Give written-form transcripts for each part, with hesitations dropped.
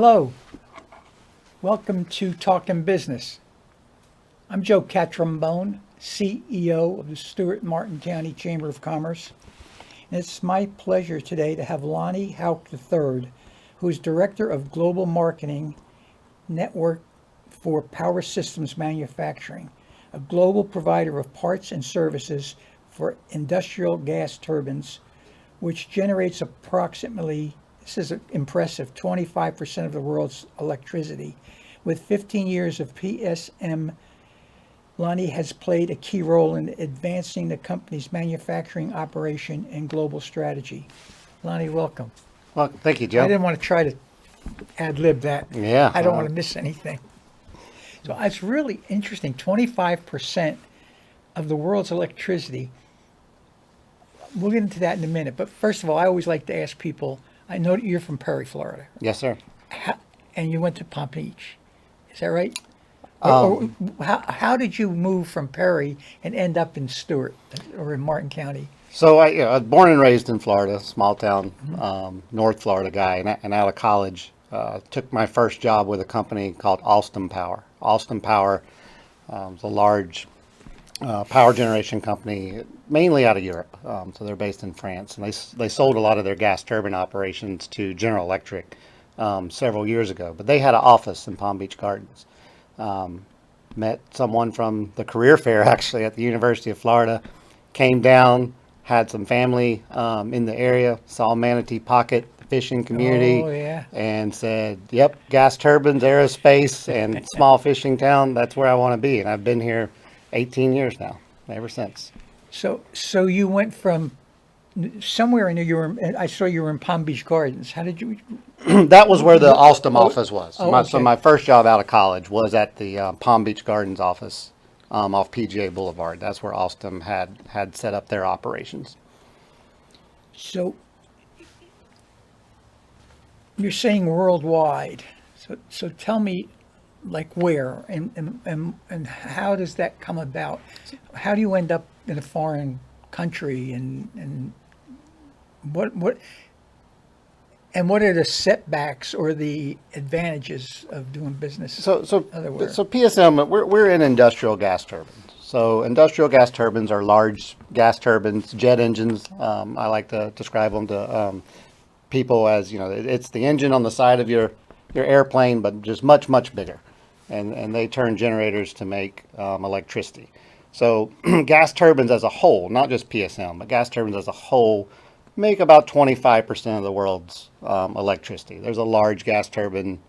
Hello, welcome to Talkin Business. I'm Joe Catrambone, CEO of the Stewart Martin County Chamber of Commerce. And it's my pleasure today to have Lonnie Hauk III, who is Director of Global Marketing Network for Power Systems Manufacturing, a global provider of parts and services for industrial gas turbines, which generates approximately, this is impressive, 25% of the world's electricity. With 15 years of PSM, Lonnie has played a key role in advancing the company's manufacturing operation and global strategy. Lonnie, welcome. Well, thank you, Joe. I didn't want to try to ad-lib that. Yeah. I don't want to miss anything. So it's really interesting. 25% of the world's electricity. We'll get into that in a minute. But first of all, I always like to ask people, I know that you're from Perry, Florida. Yes, sir. And you went to Palm Beach. Is that right? Or how did you move from Perry and end up in Stewart or in Martin County? So I was born and raised in Florida, small town, North Florida guy, and out of college, took my first job with a company called Alstom Power. Alstom Power is a large power generation company, mainly out of Europe. So they're based in France, and they sold a lot of their gas turbine operations to General Electric several years ago. But they had an office in Palm Beach Gardens. Met someone from the career fair actually at the University of Florida, came down, had some family in the area, saw Manatee Pocket, the fishing community, and said, yep, gas turbines, aerospace, and small fishing town, that's where I want to be. And I've been here 18 years now, ever since. So you went from somewhere in I saw you were in Palm Beach Gardens. How did you? That was where the Alstom office was. Okay. So my first job out of college was at the Palm Beach Gardens office off PGA Boulevard. That's where Alstom had set up their operations. So you're saying worldwide. So tell me, like where and how does that come about? How do you end up in a foreign country and what are the setbacks or the advantages of doing business? So PSM, we're in industrial gas turbines. So industrial gas turbines are large gas turbines, jet engines. I like to describe them to people as, it's the engine on the side of your airplane, but just much, much bigger. And they turn generators to make electricity. So gas turbines as a whole, not just PSM, but gas turbines as a whole make about 25% of the world's electricity. There's a large gas turbine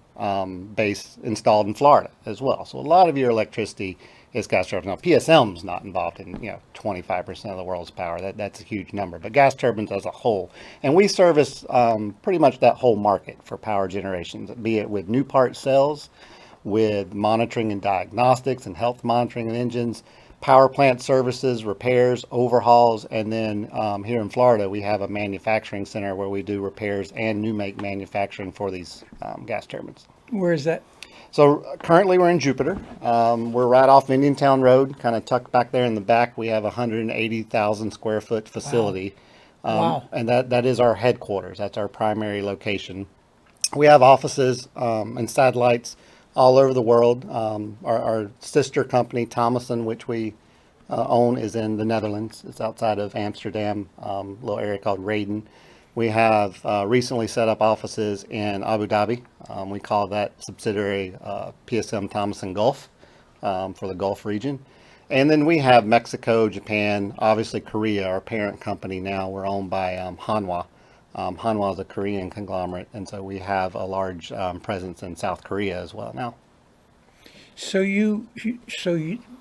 base installed in Florida as well. So a lot of your electricity is gas turbines. Now PSM's not involved in 25% of the world's power. That's a huge number. But gas turbines as a whole, and we service pretty much that whole market for power generations, be it with new part sales, with monitoring and diagnostics and health monitoring of engines, power plant services, repairs, overhauls, and then here in Florida we have a manufacturing center where we do repairs and new make manufacturing for these gas turbines. Where is that? So currently we're in Jupiter. We're right off Indiantown Road, kind of tucked back there in the back. We have a 180,000 square foot facility. Wow. And that is our headquarters. That's our primary location. We have offices and satellites all over the world. Our sister company, Thomason, which we own, is in the Netherlands. It's outside of Amsterdam, a little area called Rheden. We have recently set up offices in Abu Dhabi. We call that subsidiary PSM Thomason Gulf for the Gulf region. And then we have Mexico, Japan, obviously Korea, our parent company now. We're owned by Hanwha. Hanwha is a Korean conglomerate, and so we have a large presence in South Korea as well now. So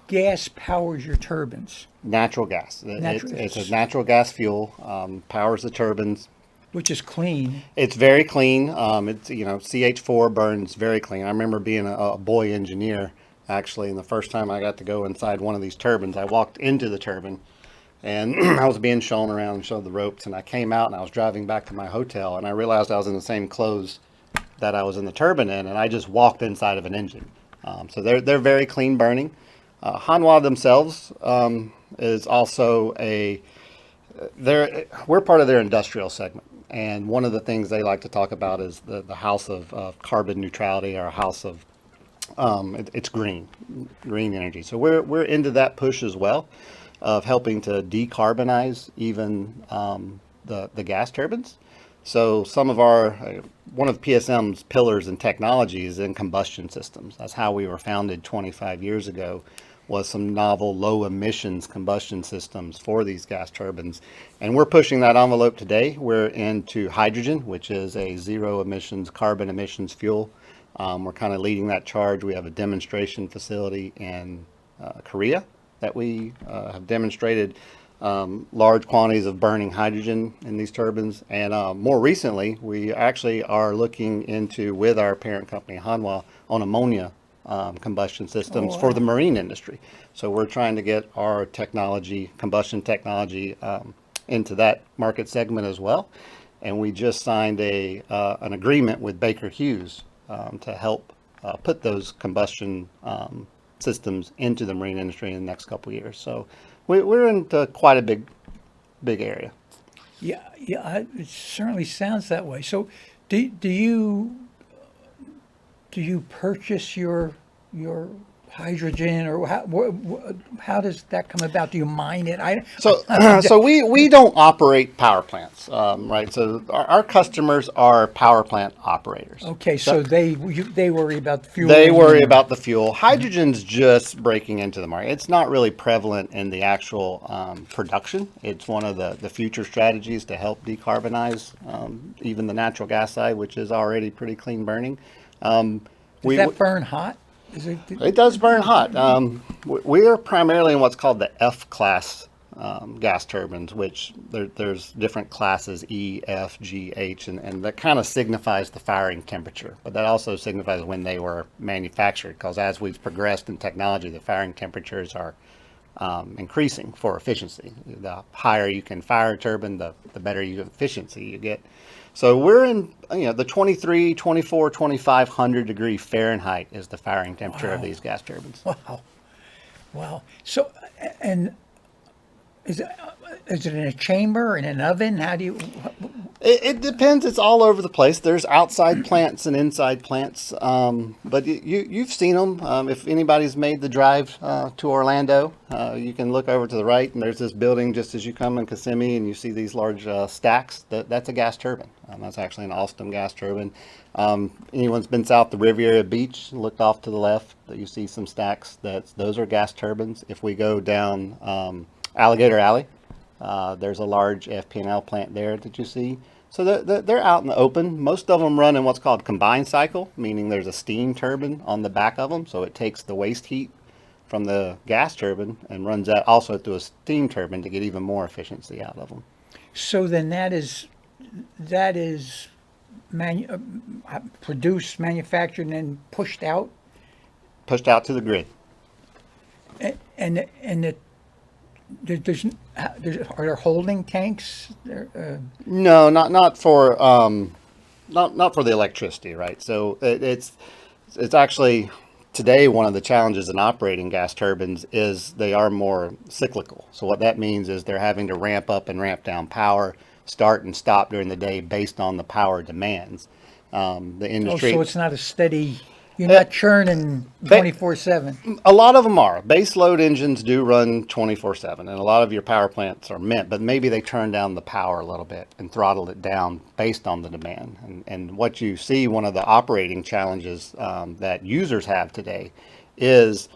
gas powers your turbines. Natural gas. It's a natural gas fuel, powers the turbines. Which is clean. It's very clean. It's CH4 burns very clean. I remember being a boy engineer actually, and the first time I got to go inside one of these turbines, I walked into the turbine. And I was being shown around and showed the ropes, and I came out and I was driving back to my hotel, and I realized I was in the same clothes that I was in the turbine in, and I just walked inside of an engine. So they're very clean burning. Hanwha themselves is also we're part of their industrial segment. And one of the things they like to talk about is the house of carbon neutrality, or a house of it's green energy. So we're into that push as well, of helping to decarbonize even the gas turbines. So some of one of PSM's pillars in technology is in combustion systems. That's how we were founded 25 years ago, was some novel low emissions combustion systems for these gas turbines. And we're pushing that envelope today. We're into hydrogen, which is a zero emissions, carbon emissions fuel. We're kind of leading that charge. We have a demonstration facility in Korea that we have demonstrated large quantities of burning hydrogen in these turbines. And more recently, we actually are looking into, with our parent company, Hanwha, on ammonia combustion systems for the marine industry. So we're trying to get our technology, combustion technology, into that market segment as well. And we just signed an agreement with Baker Hughes to help put those combustion systems into the marine industry in the next couple of years. So we're into quite a big area. Yeah, it certainly sounds that way. So, do you purchase your hydrogen, or how does that come about? Do you mine it? So we don't operate power plants, right? So our customers are power plant operators. Okay, so they worry about the fuel. They worry about the fuel. Hydrogen's just breaking into the market. It's not really prevalent in the actual production. It's one of the future strategies to help decarbonize even the natural gas side, which is already pretty clean burning. Does that burn hot? It does burn hot. We are primarily in what's called the F-class gas turbines, which there's different classes, E, F, G, H, and that kind of signifies the firing temperature. But that also signifies when they were manufactured, because as we've progressed in technology, the firing temperatures are increasing for efficiency. The higher you can fire a turbine, the better efficiency you get. So we're in, the 23, 24, 2500 degree Fahrenheit is the firing temperature of these gas turbines. Wow. So, and is it in a chamber, in an oven? How do you? It depends. It's all over the place. There's outside plants and inside plants, but you've seen them. If anybody's made the drive to Orlando, you can look over to the right, and there's this building just as you come in Kissimmee, and you see these large stacks. That's a gas turbine. That's actually an Alstom gas turbine. Anyone's been south the Riviera Beach, looked off to the left, you see some stacks. Those are gas turbines. If we go down Alligator Alley, there's a large FP&L plant there that you see. So they're out in the open. Most of them run in what's called combined cycle, meaning there's a steam turbine on the back of them. So it takes the waste heat from the gas turbine and runs that also through a steam turbine to get even more efficiency out of them. So then that is produced, manufactured, and then pushed out? Pushed out to the grid. And are there holding tanks? No, not for not for the electricity, right? So it's actually today one of the challenges in operating gas turbines is they are more cyclical. So what that means is they're having to ramp up and ramp down power, start and stop during the day based on the power demands. The industry. So it's not a steady. You're not churning 24/7. A lot of them are. Base load engines do run 24/7, and a lot of your power plants are meant, but maybe they turn down the power a little bit and throttle it down based on the demand. And what you see, one of the operating challenges that users have today is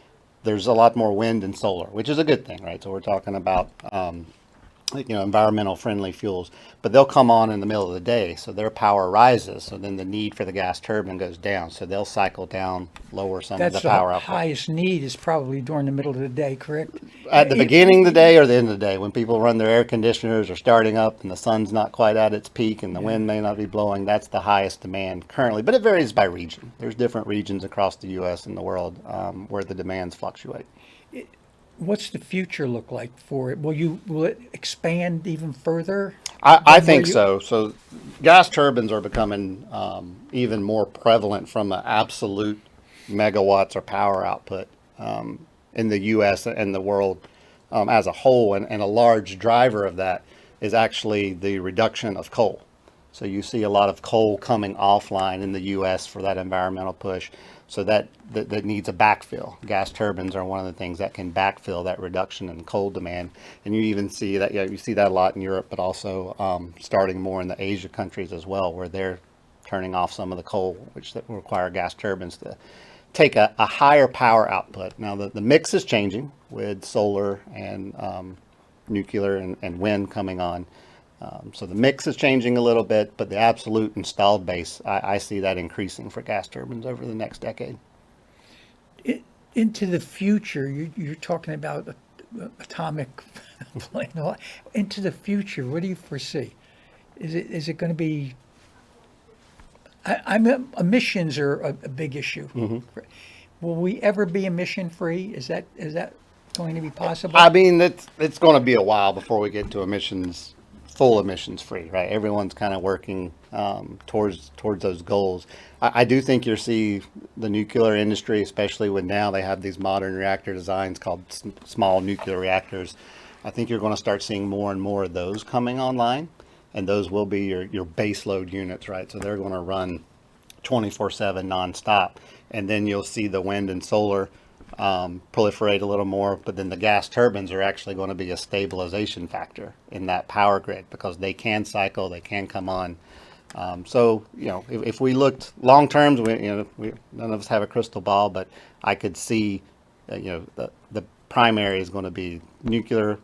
there's a lot more wind and solar, which is a good thing, right? So we're talking about environmental friendly fuels, but they'll come on in the middle of the day, so their power rises, so then the need for the gas turbine goes down, so they'll cycle down, lower some of the power output. That's the highest need is probably during the middle of the day, correct? At the beginning of the day or the end of the day, when people run their air conditioners or starting up and the sun's not quite at its peak and the wind may not be blowing, that's the highest demand currently, but it varies by region. There's different regions across the U.S. and the world where the demands fluctuate. What's the future look like for it? Will it expand even further? I think so. So gas turbines are becoming even more prevalent from an absolute megawatts or power output in the U.S. and the world as a whole. And a large driver of that is actually the reduction of coal. So you see a lot of coal coming offline in the U.S. for that environmental push. So that needs a backfill. Gas turbines are one of the things that can backfill that reduction in coal demand. And you even see that, you see that a lot in Europe, but also starting more in the Asia countries as well, where they're turning off some of the coal, which that require gas turbines to take a higher power output. Now the mix is changing with solar and nuclear and wind coming on. So the mix is changing a little bit, but the absolute installed base, I see that increasing for gas turbines over the next decade. Into the future, you're talking about atomic into the future. What do you foresee? Is it going to be? Emissions are a big issue. Will we ever be emission free? Is that going to be possible? I mean, it's going to be a while before we get to full emissions free, right? Everyone's kind of working towards those goals. I do think you'll see the nuclear industry, especially when now they have these modern reactor designs called small nuclear reactors. I think you're going to start seeing more and more of those coming online, and those will be your base load units, right? So they're going to run 24/7 nonstop, and then you'll see the wind and solar proliferate a little more, but then the gas turbines are actually going to be a stabilization factor in that power grid because they can cycle, they can come on. So, if we looked long term, none of us have a crystal ball, but I could see, the primary is going to be nuclear.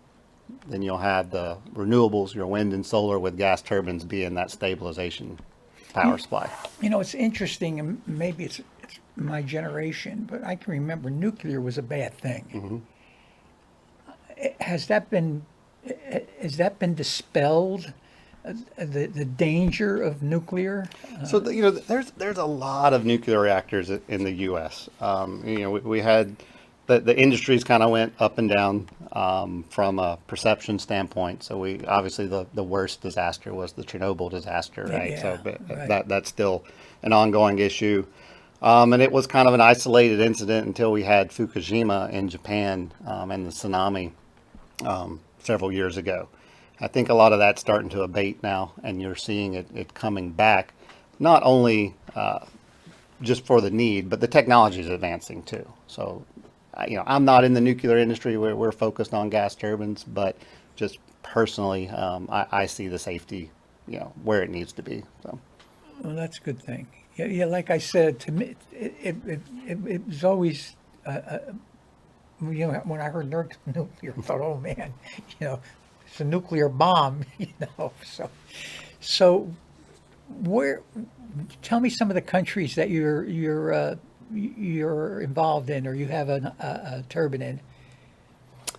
Then you'll have the renewables, your wind and solar, with gas turbines being that stabilization power supply. It's interesting, and maybe it's my generation, but I can remember nuclear was a bad thing. Has that been dispelled? The danger of nuclear? So there's a lot of nuclear reactors in the U.S. We had the industries kind of went up and down from a perception standpoint. So we obviously the worst disaster was the Chernobyl disaster, right? Yeah, so right. that's still an ongoing issue. And it was kind of an isolated incident until we had Fukushima in Japan and the tsunami several years ago. I think a lot of that's starting to abate now, and you're seeing it coming back, not only just for the need, but the technology is advancing too. So, I'm not in the nuclear industry. We're focused on gas turbines, but just personally, I see the safety, where it needs to be. So. Well, that's a good thing. Yeah, like I said, to me, it was always, when I heard nuclear, I thought, oh man, it's a nuclear bomb, So, tell me some of the countries that you're involved in, or you have a turbine in.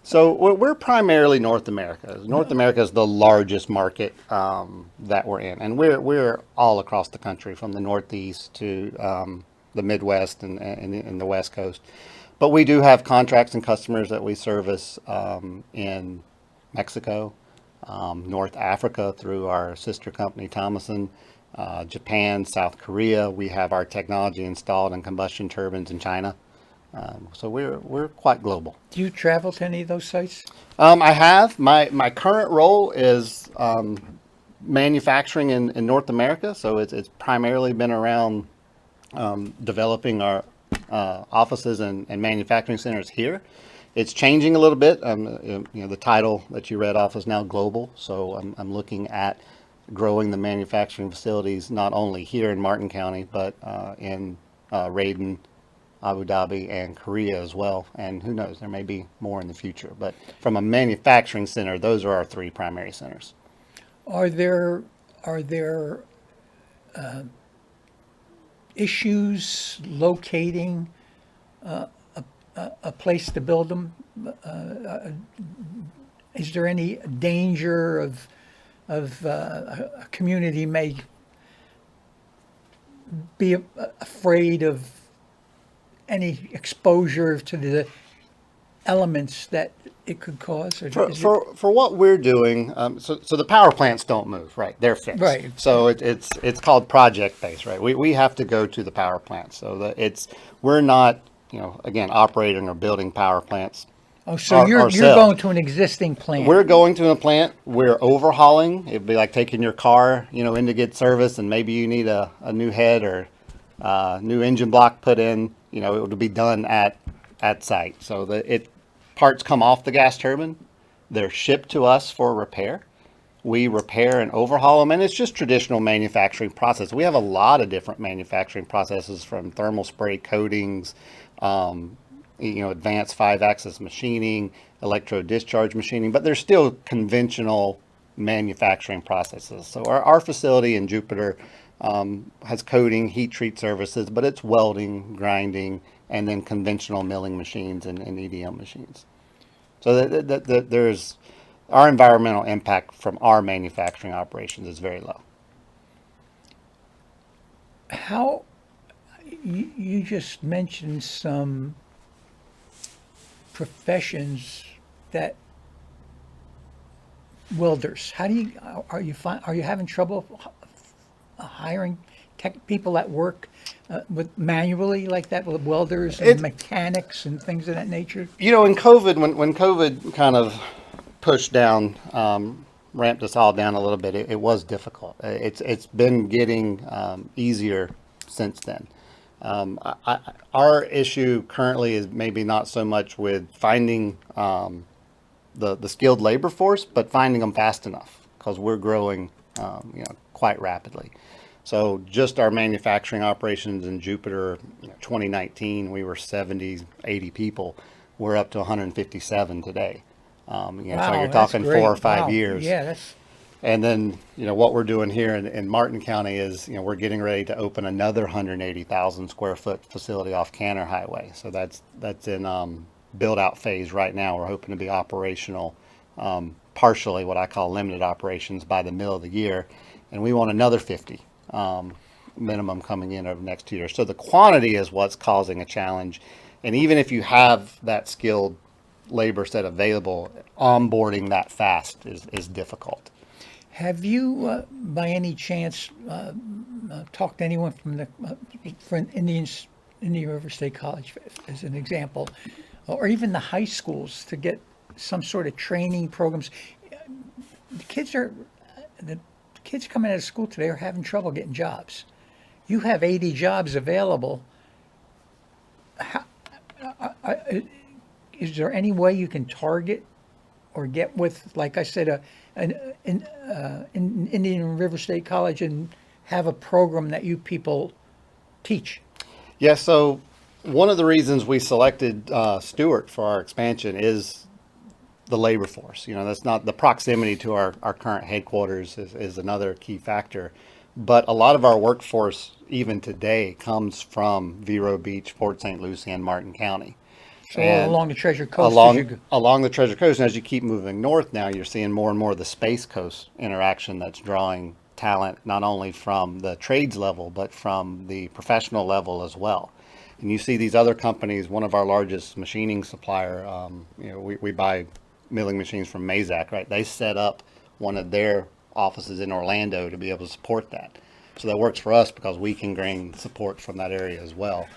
So we're primarily North America. North America is the largest market that we're in, and we're all across the country, from the Northeast to the Midwest and the West Coast. But we do have contracts and customers that we service in Mexico, North Africa through our sister company Thomason, Japan, South Korea. We have our technology installed in combustion turbines in China. So we're quite global. Do you travel to any of those sites? I have. My current role is manufacturing in North America. So it's primarily been around developing our offices and manufacturing centers here. It's changing a little bit. The title that you read off is now global. So I'm looking at growing the manufacturing facilities not only here in Martin County, but in Raiden, Abu Dhabi, and Korea as well. And who knows, there may be more in the future. But from a manufacturing center, those are our three primary centers. Are there issues locating a place to build them? Is there any danger of a community may be afraid of any exposure to the elements that it could cause? For what we're doing, so the power plants don't move, right? They're fixed. Right. So it's called project based, right? We have to go to the power plants. So we're not, again, operating or building power plants Oh, so you're ourselves. going to an existing plant. We're going to a plant. We're overhauling. It'd be like taking your car, in to get service, and maybe you need a new head or new engine block put in. It would be done at site. So parts come off the gas turbine. They're shipped to us for repair. We repair and overhaul them, and it's just traditional manufacturing process. We have a lot of different manufacturing processes, from thermal spray coatings, advanced 5-axis machining, electrode discharge machining, but there's still conventional manufacturing processes. So our facility in Jupiter has coating, heat treat services, but it's welding, grinding, and then conventional milling machines and EDM machines. So there's our environmental impact from our manufacturing operations is very low. How you just mentioned some professions that welders. How do you are you having trouble hiring people that work with manually like that, with welders and mechanics and things of that nature? In COVID, when COVID kind of pushed down, ramped us all down a little bit, it was difficult. It's been getting easier since then. Our issue currently is maybe not so much with finding the skilled labor force, but finding them fast enough, because we're growing quite rapidly. So just our manufacturing operations in Jupiter, 2019, we were 70, 80 people. We're up to 157 today. Wow, so you're that's talking great. 4 or 5 Wow. years. Yeah, that's And then, what we're doing here in Martin County is, we're getting ready to open another 180,000 square foot facility off Canner Highway. So that's in build out phase right now. We're hoping to be operational, partially what I call limited operations, by the middle of the year. And we want another 50 minimum coming in over the next 2 years. So the quantity is what's causing a challenge. And even if you have that skilled labor set available, onboarding that fast is difficult. Have you, by any chance, talked to anyone from the from Indian River State College, as an example, or even the high schools, to get some sort of training programs? The kids coming out of school today are having trouble getting jobs. You have 80 jobs available. Is there any way you can target or get with, like I said, in Indian River State College, and have a program that you people teach? Yeah, so one of the reasons we selected Stewart for our expansion is the labor force. That's not the proximity to our current headquarters is another key factor. But a lot of our workforce, even today, comes from Vero Beach, Port St. Lucie, and Martin County. So along the Treasure Coast. Along the Treasure Coast, and as you keep moving north now, you're seeing more and more of the Space Coast interaction that's drawing talent, not only from the trades level, but from the professional level as well. And you see these other companies, one of our largest machining supplier, we buy milling machines from Mazak, right? They set up one of their offices in Orlando to be able to support that. So that works for us because we can gain support from that area as well.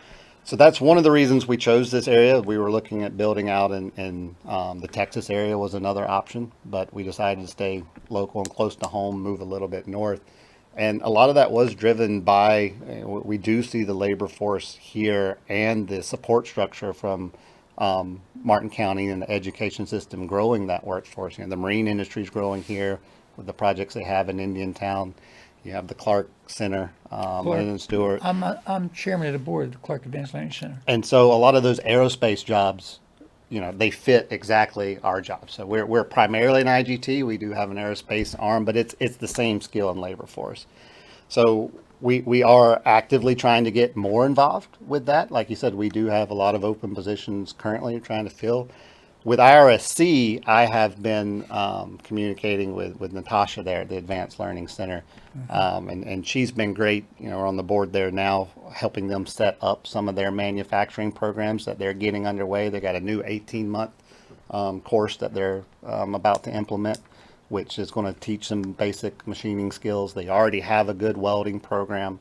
So that's one of the reasons we chose this area. We were looking at building out in the Texas area was another option, but we decided to stay local and close to home, move a little bit north. And a lot of that was driven by, we do see the labor force here and the support structure from Martin County and the education system growing that workforce. The marine industry is growing here with the projects they have in Indiantown. You have the Clark Center, in Stewart. I'm chairman of the board of the Clark Advanced Learning Center. And so a lot of those aerospace jobs, they fit exactly our jobs. So we're primarily an IGT. We do have an aerospace arm, but it's the same skill and labor force. So we are actively trying to get more involved with that. Like you said, we do have a lot of open positions currently trying to fill. With IRSC, I have been communicating with Natasha there at the Advanced Learning Center, and she's been great. We're on the board there now, helping them set up some of their manufacturing programs that they're getting underway. They got a new 18-month course that they're about to implement, which is going to teach them basic machining skills. They already have a good welding program.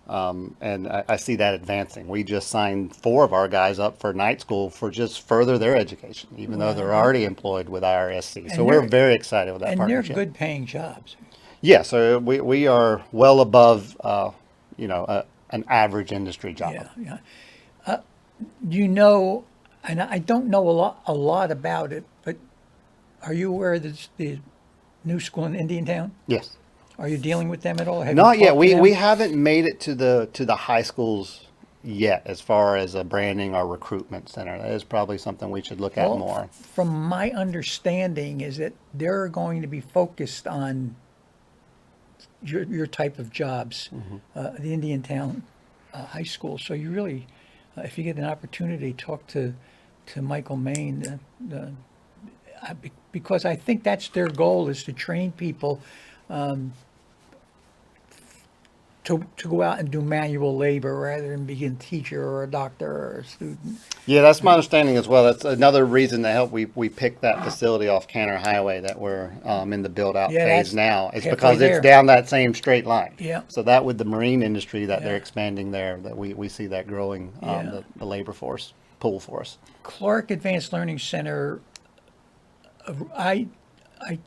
And I see that advancing. We just signed 4 of our guys up for night school for just further their education, even though they're already employed with IRSC. So we're very excited with that And they're partnership. good paying jobs. Yeah, so we are well above, an average industry job. Yeah, yeah. You know, and I don't know a lot about it, but are you aware of the new school in Indiantown? Yes. Are you dealing with them at all? Have you Not yet. talked to them? We haven't made it to the high schools yet as far as a branding or recruitment center. That is probably something we should look at Well, more. from my understanding is that they're going to be focused on your type of jobs, the Indiantown High School. So you really, if you get an opportunity, talk to Michael Main, because I think that's their goal, is to train people to go out and do manual labor rather than be a teacher or a doctor or a student. Yeah, that's my understanding as well. That's another reason to help we picked that facility off Canner Highway that we're in the build out Yeah, phase that's now. It's halfway because there. it's down that same straight line. Yeah. So that with the marine industry that they're Yeah. expanding there, that we see that growing Yeah. the labor force pool for us. Clark Advanced Learning Center, I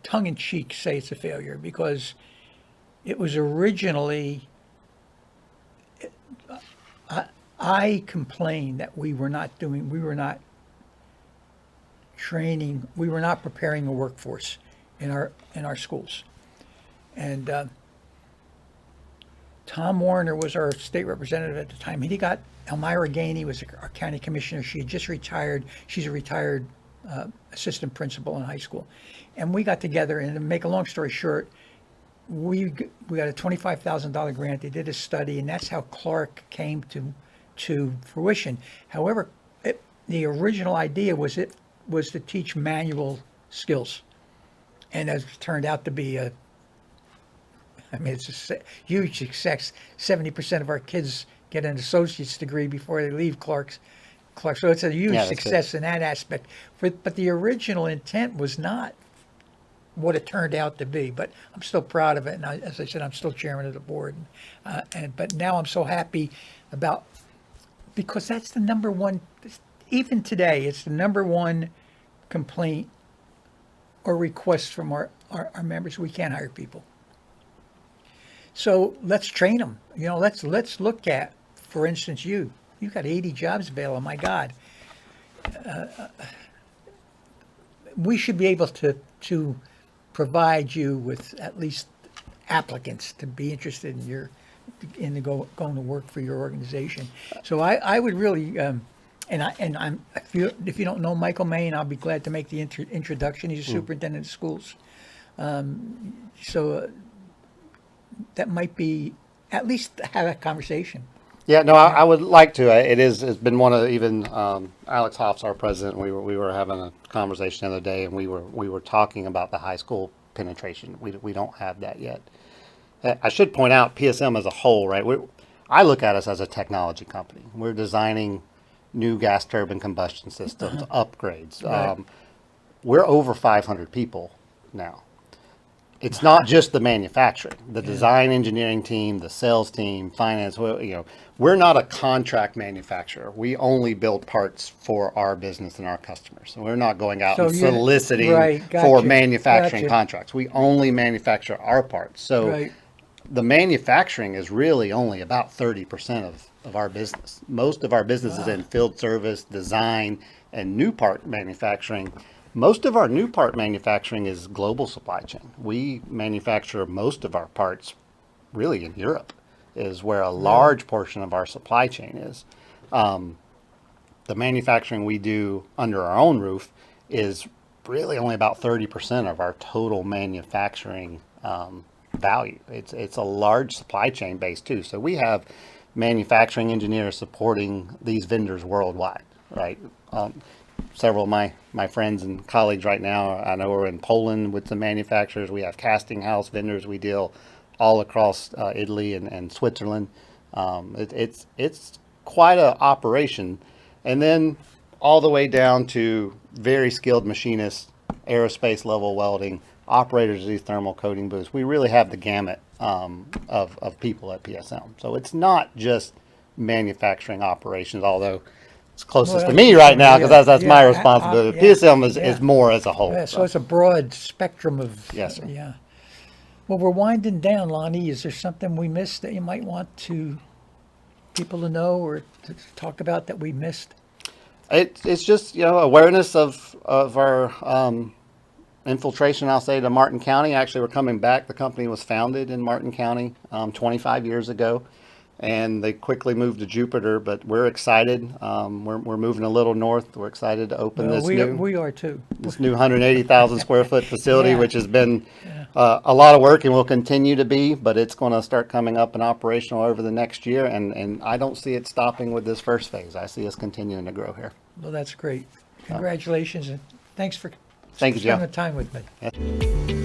tongue in cheek say it's a failure because it was originally, I complained that we were not training, we were not preparing a workforce in our schools. And Tom Warner was our state representative at the time. He got Elmira Gainey was our county commissioner. She had just retired. She's a retired assistant principal in high school, and we got together. And to make a long story short, we got a $25,000 grant. They did a study, and that's how Clark came to fruition. However, the original idea was to teach manual skills, and as it turned out to be it's a huge success. 70% of our kids get an associate's degree before they leave Clark. So it's a huge Yeah, that's success in that aspect. But the original intent was not what it turned out to be. But I'm still proud of it. And as I said, I'm still chairman of the board. But now I'm so happy because that's the number one, even today, it's the number one complaint or request from our members. We can't hire people. So let's train them. Let's look at, for instance, you got 80 jobs available. My God, we should be able to provide you with at least applicants to be interested in going to work for your organization. So I would really, if you don't know Michael Main, I'll be glad to make the introduction. He's a superintendent of schools. That might be, at least have a conversation. Yeah, no, I would like to. It's been one of even Alex Hoff's our president. We were having a conversation the other day, and we were talking about the high school penetration. We don't have that yet. I should point out PSM as a whole, right? I look at us as a technology company. We're designing new gas turbine combustion systems, upgrades. Right. We're over 500 people now. It's not just the manufacturing, the design engineering team, the sales team, finance. We're not a contract manufacturer. We only build parts for our business and our customers. So we're not going out and soliciting for manufacturing contracts. We only manufacture our parts. So the manufacturing is really only about 30% of our business. Most of our business is in field service, design, and new part manufacturing. Most of our new part manufacturing is global supply chain. We manufacture most of our parts really in Europe, is where a large portion of our supply chain is. The manufacturing we do under our own roof is really only about 30% of our total manufacturing value. It's a large supply chain base too. So we have manufacturing engineers supporting these vendors worldwide, right? Several of my friends and colleagues right now, I know, are in Poland with some manufacturers. We have casting house vendors. We deal all across Italy and Switzerland. It's quite an operation. And then all the way down to very skilled machinists, aerospace level welding, operators of these thermal coating booths. We really have the gamut of people at PSM. So it's not just manufacturing operations, although it's closest to me right now because that's my responsibility. PSM is more as a whole. Yeah, so it's a broad spectrum of. Yes, sir. Yeah. Well, we're winding down, Lonnie. Is there something we missed that you might want people to know or to talk about that we missed? It's just, awareness of our infiltration, I'll say, to Martin County. Actually, we're coming back. The company was founded in Martin County 25 years ago, and they quickly moved to Jupiter, but we're excited. We're moving a little north. We're excited to open Well, this we are too. this new 180,000 square foot facility, Yeah. which has been a lot of work and will continue to be, but it's going to start coming up and operational over the next year. And I don't see it stopping with this first phase. I see us continuing to grow here. Well, that's great. Congratulations and thanks for Thank you, Joe. spending the time with me.